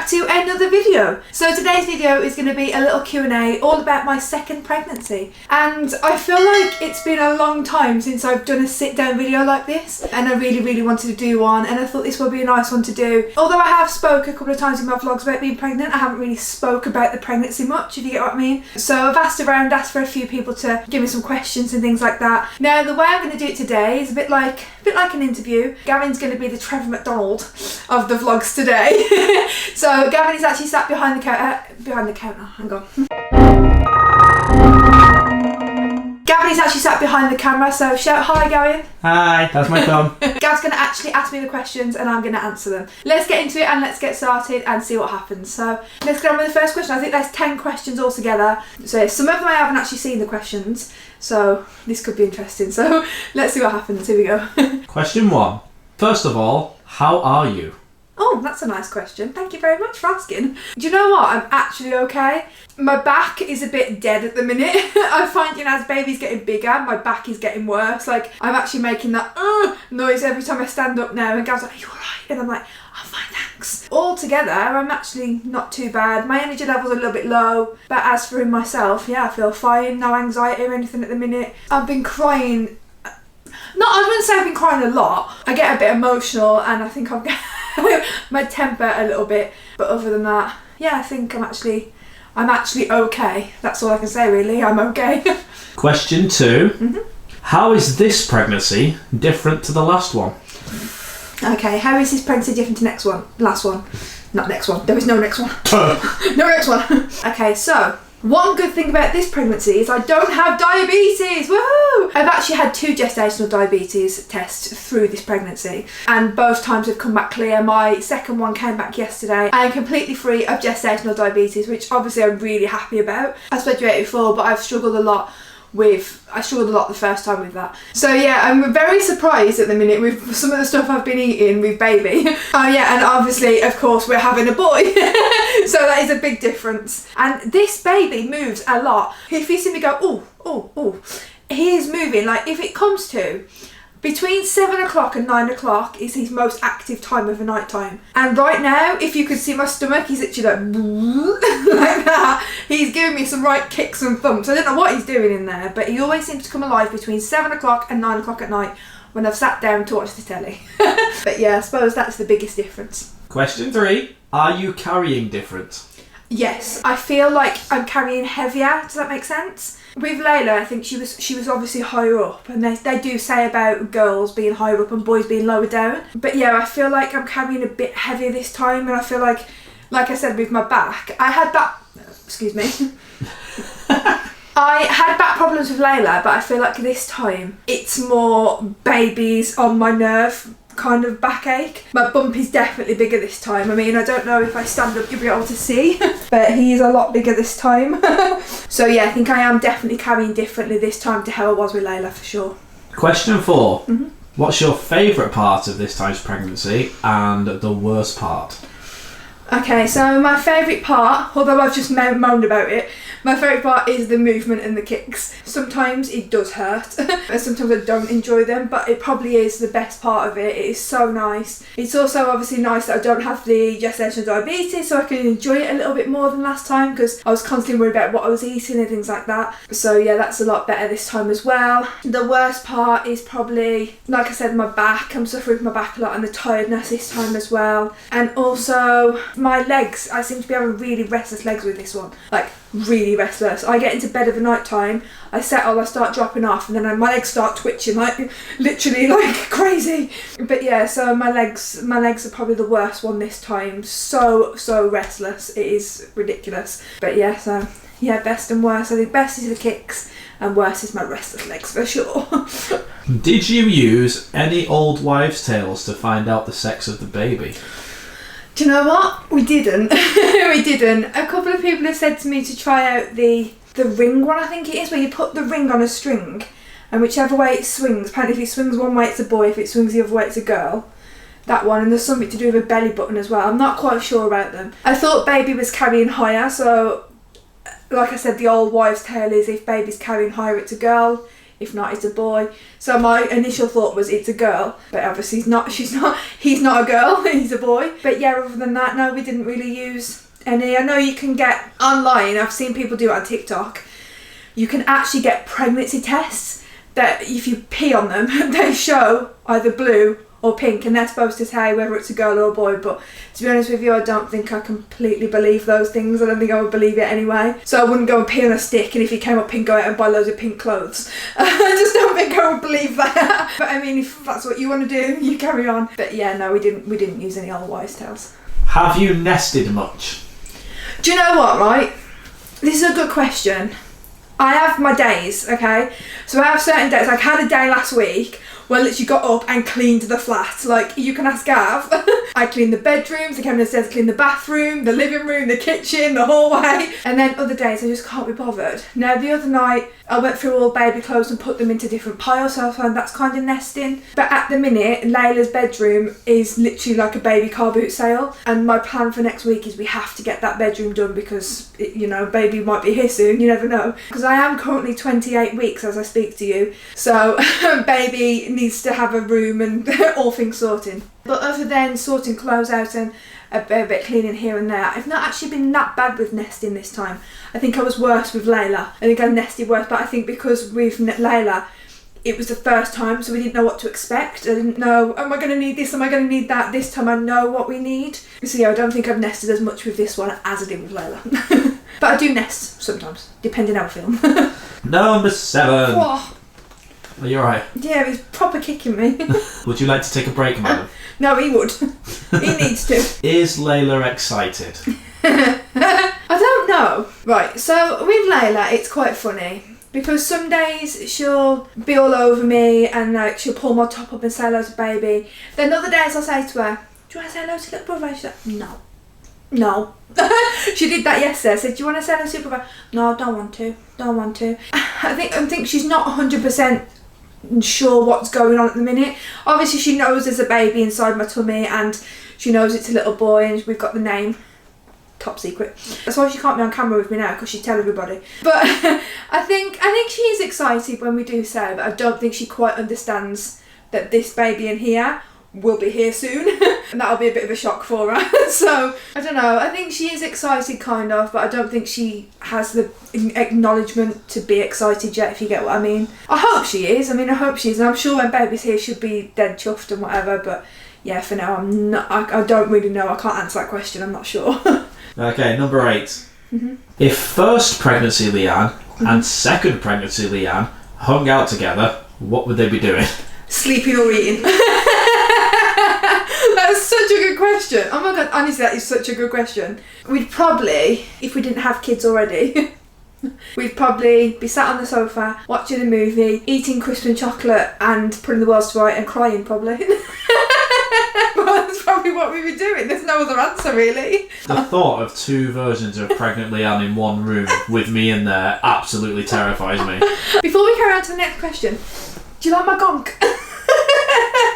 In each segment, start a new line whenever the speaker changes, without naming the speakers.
back to another video. So today's video is going to be a little Q&A all about my second pregnancy, and I feel like it's been a long time since I've done a sit down video like this, and I really wanted to do one, and I thought this would be a nice one to do. Although I have spoke a couple of times in my vlogs about being pregnant, I haven't really spoke about the pregnancy much, if you get what I mean. So I've asked for a few people to give me some questions and things like that. Now the way I'm going to do it today is a bit like an interview. Gavin's going to be the Trevor McDonald of the vlogs today. So Gavin is actually sat behind the counter. Hang on. Gavin is actually sat behind the camera, so shout hi, Gavin.
Hi, that's my thumb.
Gav's going to actually ask me the questions and I'm going to answer them. Let's get into it and let's get started and see what happens. So let's get on with the first question. I think there's 10 questions altogether. So some of them I haven't actually seen the questions, so this could be interesting. So let's see what happens. Here we go.
Question 1. First of all, how are you?
Oh, that's a nice question. Thank you very much for asking. Do you know what? I'm actually okay. My back is a bit dead at the minute. I find, as baby's getting bigger, my back is getting worse. Like, I'm actually making that noise every time I stand up now, and Gav's like, are you alright? And I'm like, I'm fine, thanks. Altogether, I'm actually not too bad. My energy level's a little bit low, but as for myself, yeah, I feel fine. No anxiety or anything at the minute. I've been crying. No, I wouldn't say I've been crying a lot. I get a bit emotional, and I think I've my temper a little bit, but other than that, yeah, I think I'm actually okay. That's all I can say, really. I'm okay.
Question 2. How is this pregnancy different to the last one?
Okay, how is this pregnancy different to last one? Not next one. There is no next one. No next one. Okay, so one good thing about this pregnancy is I don't have diabetes. Woohoo! I've actually had 2 gestational diabetes tests through this pregnancy, and both times have come back clear. My second one came back yesterday. I am completely free of gestational diabetes, which obviously I'm really happy about. I've spoken to you before, but I struggled a lot the first time with that. So yeah, I'm very surprised at the minute with some of the stuff I've been eating with baby. Oh yeah, and obviously, of course, we're having a boy. So that is a big difference. And this baby moves a lot. If you see me go, oh, he is moving. Like, if it comes to between 7 o'clock and 9 o'clock is his most active time of the night time. And right now, if you could see my stomach, he's actually like that. He's giving me some right kicks and thumps. I don't know what he's doing in there, but he always seems to come alive between 7 o'clock and 9 o'clock at night when I've sat down to watch the telly. But yeah, I suppose that's the biggest difference.
Question 3. Are you carrying different?
Yes, I feel like I'm carrying heavier. Does that make sense? With Layla, I think she was obviously higher up, and they do say about girls being higher up and boys being lower down. But yeah, I feel like I'm carrying a bit heavier this time, and I feel like I said with my back, I had back. Excuse me. I had back problems with Layla, but I feel like this time it's more babies on my nerve kind of backache. My bump is definitely bigger this time. I mean, I don't know if I stand up you'll be able to see, but he is a lot bigger this time. So yeah, I think I am definitely carrying differently this time to how I was with Layla, for sure.
Question 4. What's your favourite part of this time's pregnancy and the worst part?
Okay, so my favourite part, although I've just moaned about it, my favourite part is the movement and the kicks. Sometimes it does hurt, and sometimes I don't enjoy them, but it probably is the best part of it. It is so nice. It's also obviously nice that I don't have the gestational diabetes, so I can enjoy it a little bit more than last time, because I was constantly worried about what I was eating and things like that. So yeah, that's a lot better this time as well. The worst part is probably, like I said, my back. I'm suffering with my back a lot, and the tiredness this time as well. And also my legs. I seem to be having really restless legs with this one. Like, really restless. I get into bed at the night time, I settle, I start dropping off, and then my legs start twitching, like literally like crazy. But yeah, so my legs are probably the worst one this time. So restless. It is ridiculous. But yeah, so yeah, best and worst. I think best is the kicks and worst is my restless legs, for sure.
Did you use any old wives' tales to find out the sex of the baby?
Do you know what? We didn't. We didn't. A couple of people have said to me to try out the ring one, I think it is, where you put the ring on a string, and whichever way it swings, apparently if it swings one way it's a boy, if it swings the other way it's a girl. That one, and there's something to do with a belly button as well. I'm not quite sure about them. I thought baby was carrying higher, so like I said, the old wives' tale is if baby's carrying higher it's a girl, If not, it's a boy. So my initial thought was it's a girl, but obviously he's not a girl, he's a boy. But yeah, other than that, no, we didn't really use any. I know you can get online, I've seen people do it on TikTok, you can actually get pregnancy tests that if you pee on them, they show either blue or pink, and they're supposed to say whether it's a girl or a boy. But to be honest with you, I don't think I completely believe those things. I don't think I would believe it anyway. So I wouldn't go and pee on a stick, and if you came up pink, go out and buy loads of pink clothes. I just don't think I would believe that. But I mean, if that's what you want to do, you carry on. But yeah, no, we didn't use any old wives' tales.
Have you nested much?
Do you know what, right? This is a good question. I have my days, okay? So I have certain days. Like, I had a day last week where I literally got up and cleaned the flat. Like, you can ask Gav. I cleaned the bedrooms, I came downstairs, cleaned the bathroom, the living room, the kitchen, the hallway. And then other days I just can't be bothered. Now, the other night I went through all baby clothes and put them into different piles, so I found that's kind of nesting. But at the minute, Layla's bedroom is literally like a baby car boot sale. And my plan for next week is we have to get that bedroom done because, you know, baby might be here soon, you never know. Because I am currently 28 weeks as I speak to you. So baby needs to have a room and all things sorting. But other than sorting clothes out and a bit cleaning here and there, I've not actually been that bad with nesting this time. I think I was worse with Layla. I think I nested worse, but I think because with Layla, it was the first time, so we didn't know what to expect. I didn't know, am I going to need this, am I going to need that? This time I know what we need. So yeah, I don't think I've nested as much with this one as I did with Layla. But I do nest sometimes, depending how I feel.
Number 7.
Whoa.
Are you alright?
Yeah, he's proper kicking me.
Would you like to take a break, madam?
No, he would. He needs to.
Is Layla excited?
I don't know. Right, so with Layla, it's quite funny. Because some days she'll be all over me and like she'll pull my top up and say hello to baby. Then other days I'll say to her, do you want to say hello to little brother? She's like, no. No. She did that yesterday. I said, do you want to say hello to your brother? No, don't want to. Don't want to. I think she's not 100% sure what's going on at the minute. Obviously she knows there's a baby inside my tummy and she knows it's a little boy and we've got the name. Top secret. That's why she can't be on camera with me now, because she'd tell everybody. But I think she is excited when we do say it, but I don't think she quite understands that this baby in here will be here soon. And that'll be a bit of a shock for her. So I don't know, I think she is excited kind of, but I don't think she has the acknowledgement to be excited yet, if you get what I mean. I hope she is. I mean, I hope she is, and I'm sure when baby's here she'll be dead chuffed and whatever, but yeah, for now I'm not, I don't really know. I can't answer that question, I'm not sure.
Okay, number 8.
Mm-hmm.
If first pregnancy Leanne and second pregnancy Leanne hung out together, what would they be doing?
Sleeping or eating. That's such a good question. Oh my god, honestly, that is such a good question. We'd probably, if we didn't have kids already, we'd probably be sat on the sofa, watching a movie, eating crisps and chocolate and putting the world to right and crying probably. Well, that's probably what we'd be doing. There's no other answer really.
The thought of 2 versions of pregnant Leanne in one room with me in there absolutely terrifies me.
Before we carry on to the next question, do you like my gonk?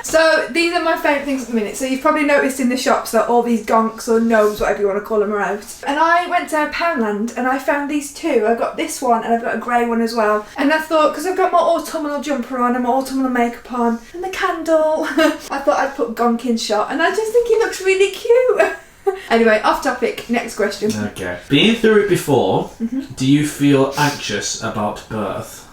So these are my favourite things at the minute. So you've probably noticed in the shops that all these gonks or gnomes, whatever you want to call them, are out. And I went to Poundland and I found these 2. I got this one and I've got a grey one as well. And I thought, because I've got my autumnal jumper on and my autumnal makeup on and the candle, I thought I'd put gonk in shot, and I just think he looks really cute. Anyway, off topic, next question.
Okay. Being through it before, do you feel anxious about birth?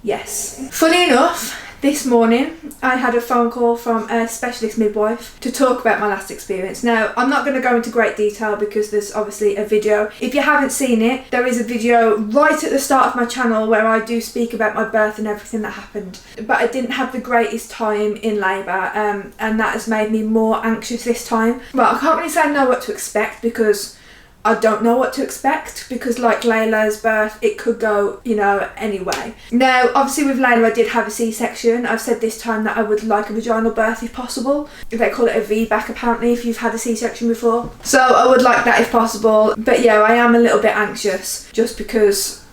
Yes. Funny enough, this morning I had a phone call from a specialist midwife to talk about my last experience. Now, I'm not going to go into great detail because there's obviously a video. If you haven't seen it, there is a video right at the start of my channel where I do speak about my birth and everything that happened. But I didn't have the greatest time in labour, and that has made me more anxious this time. Well, I can't really say I know what to expect because I don't know what to expect, because like Layla's birth, it could go, you know, anyway. Now, obviously with Layla, I did have a C-section. I've said this time that I would like a vaginal birth if possible. They call it a VBAC apparently if you've had a C-section before. So I would like that if possible. But yeah, I am a little bit anxious just because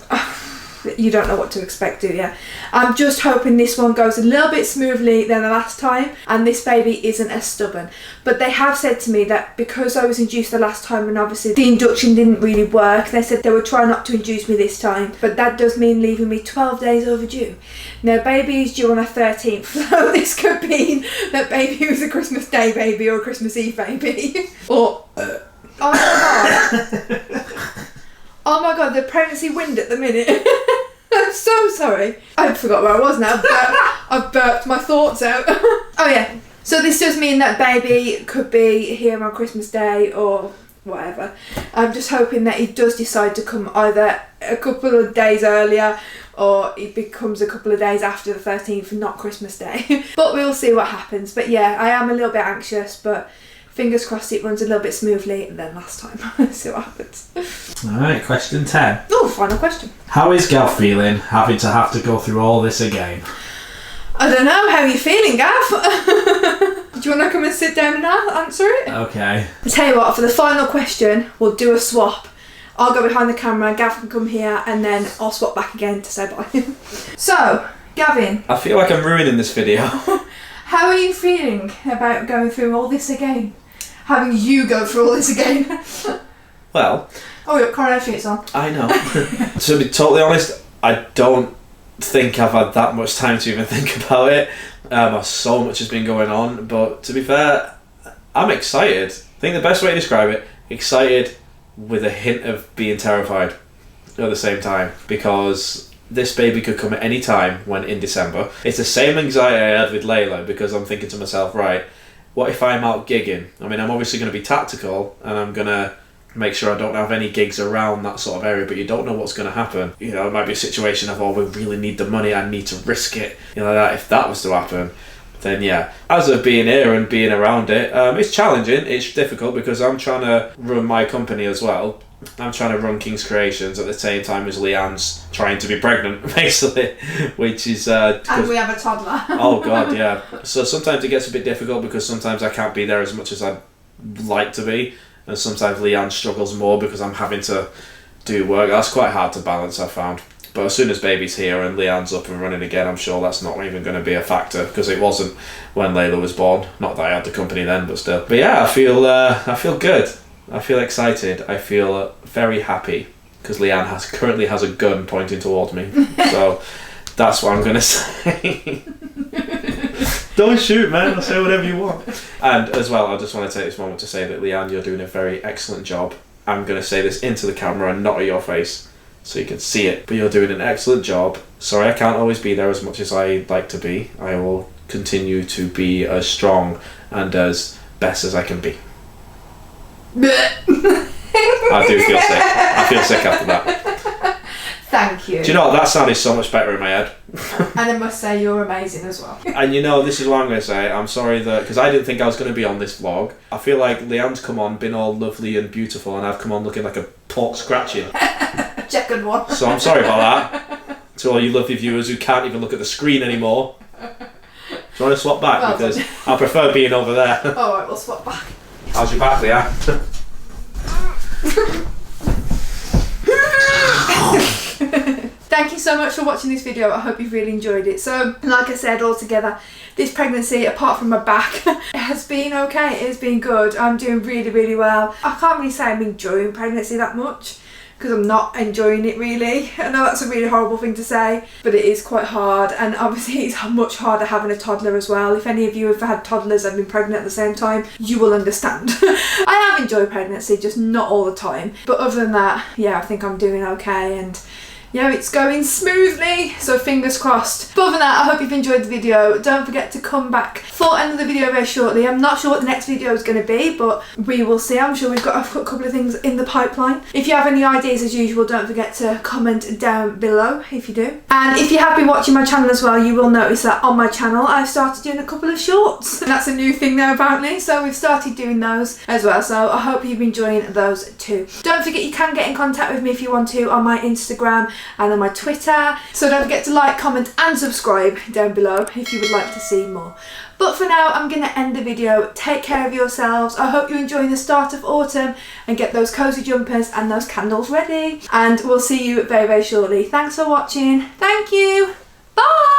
you don't know what to expect, do you? I'm just hoping this one goes a little bit smoothly than the last time, and this baby isn't as stubborn. But they have said to me that because I was induced the last time and obviously the induction didn't really work, they said they would try not to induce me this time, but that does mean leaving me 12 days overdue. Now baby is due on the 13th, so this could mean that baby was a Christmas Day baby or a Christmas Eve baby. Or oh my god. Oh my god, the pregnancy wind at the minute. I'm so sorry. I forgot where I was now, but I've burped my thoughts out. Oh yeah. So this does mean that baby could be here on Christmas Day or whatever. I'm just hoping that he does decide to come either a couple of days earlier or it becomes a couple of days after the 13th, not Christmas Day. But we'll see what happens. But yeah, I am a little bit anxious, but fingers crossed it runs a little bit smoothly than last time. See what happens.
Alright, question 10.
Oh, final question.
How is Gav feeling having to have to go through all this again?
I don't know, how are you feeling, Gav? Do you want to come and sit down and answer it?
Okay.
I'll tell you what, for the final question, we'll do a swap. I'll go behind the camera, Gav can come here, and then I'll swap back again to say bye. So, Gavin.
I feel like I'm ruining this video.
How are you feeling about going through all this again? Having you go through all this again?
Well...
Oh, your coronation on.
I know. To be totally honest, I don't think I've had that much time to even think about it. So much has been going on, but to be fair, I'm excited. I think the best way to describe it, excited with a hint of being terrified at the same time, because this baby could come at any time when in December. It's the same anxiety I had with Layla, because I'm thinking to myself, right, what if I'm out gigging? I mean, I'm obviously going to be tactical and I'm going to make sure I don't have any gigs around that sort of area, but you don't know what's going to happen. You know, it might be a situation of, oh, we really need the money, I need to risk it. You know, that if that was to happen, then yeah. As of being here and being around it, it's challenging, it's difficult because I'm trying to run my company as well. I'm trying to run King's Creations at the same time as Leanne's trying to be pregnant, basically, which is...
and we have a toddler.
Oh god, yeah. So sometimes it gets a bit difficult because sometimes I can't be there as much as I'd like to be, and sometimes Leanne struggles more because I'm having to do work. That's quite hard to balance, I've found. But as soon as baby's here and Leanne's up and running again, I'm sure that's not even going to be a factor, because it wasn't when Layla was born. Not that I had the company then, but still. But yeah, I feel good. I feel excited. I feel very happy because Leanne currently has a gun pointing towards me. So that's what I'm going to say. Don't shoot, man. I'll say whatever you want. And as well, I just want to take this moment to say that Leanne, you're doing a very excellent job. I'm going to say this into the camera and not at your face so you can see it. But you're doing an excellent job. Sorry I can't always be there as much as I'd like to be. I will continue to be as strong and as best as I can be. I do feel sick. I feel sick after that.
Thank you.
Do you know what? That sounded so much better in my head.
And I must say you're amazing as well.
And you know, this is what I'm going to say. I'm sorry that, because I didn't think I was going to be on this vlog. I feel like Leanne's come on, been all lovely and beautiful, and I've come on looking like a pork scratching.
Checkered one.
So I'm sorry about that. To all you lovely viewers who can't even look at the screen anymore. Do you want to swap back?
Well
because
done.
I prefer being over there.
Alright, we'll swap back.
How's your back, Leanne?
Thank you so much for watching this video. I hope you've really enjoyed it. So, like I said, altogether, this pregnancy, apart from my back, it has been okay. It has been good. I'm doing really, really well. I can't really say I'm enjoying pregnancy that much, because I'm not enjoying it really. I know that's a really horrible thing to say, but it is quite hard, and obviously it's much harder having a toddler as well. If any of you have had toddlers and been pregnant at the same time, you will understand. I have enjoyed pregnancy, just not all the time. But other than that, yeah, I think I'm doing okay, and yeah, it's going smoothly, so fingers crossed. But other than that, I hope you've enjoyed the video. Don't forget to come back for another video very shortly. I'm not sure what the next video is going to be, but we will see. I'm sure we've got a couple of things in the pipeline. If you have any ideas, as usual, don't forget to comment down below if you do. And if you have been watching my channel as well, you will notice that on my channel, I've started doing a couple of shorts. And that's a new thing now, apparently, so we've started doing those as well. So I hope you've been enjoying those too. Don't forget you can get in contact with me if you want to on my Instagram and then my Twitter. So don't forget to like, comment and subscribe down below if you would like to see more. But for now, I'm going to end the video. Take care of yourselves. I hope you're enjoying the start of autumn and get those cozy jumpers and those candles ready. And we'll see you very, very shortly. Thanks for watching. Thank you. Bye.